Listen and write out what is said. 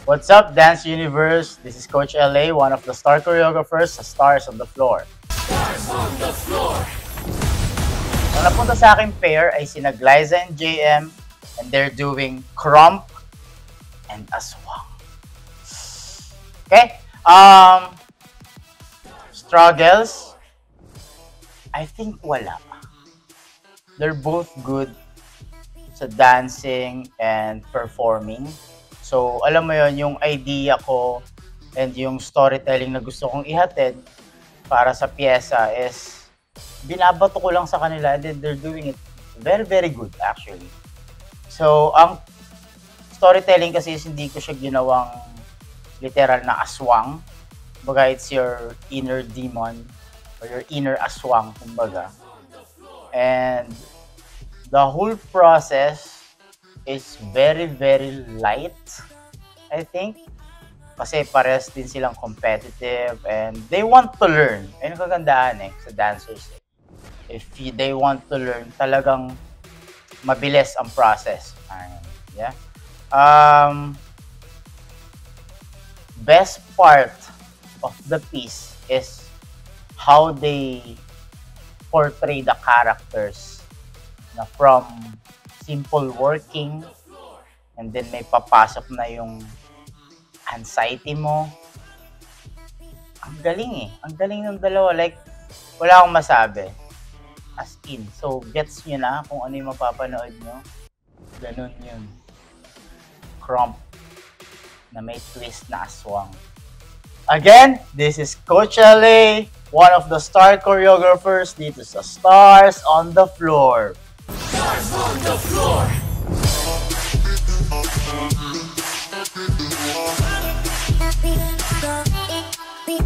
What's up, Dance Universe? This is Coach LA, one of the star choreographers sa Stars on the Floor. Stars on the Floor! Ang napunta sa aking pair ay sina Glyza and JM, and they're doing Krump and Aswang. Okay? Struggles? I think wala. They're both good sa dancing and performing. So, alam mo yon, yung idea ko and yung storytelling na gusto kong ihatid para sa pyesa is binabato ko lang sa kanila and then they're doing it very, very good actually. So, ang storytelling kasi is hindi ko siya ginawang literal na aswang. Kumbaga, it's your inner demon or your inner aswang, kumbaga. And the whole process is very, very light, I think. Kasi pares din silang competitive and they want to learn. Ayun ang kagandaan sa dancers. If they want to learn, talagang mabilis ang process. Yeah. Best part of the piece is how they portray the characters na from simple working and then may papasok na yung anxiety mo. Ang galing Ang galing ng dalawa. Like, wala akong masabi. As in. So, gets nyo na kung ano yung mapapanood nyo. Ganun yun. Krump na may twist na aswang. Again, this is Coach LA, one of the star choreographers dito sa Stars on the Floor. Stars on the Floor! Be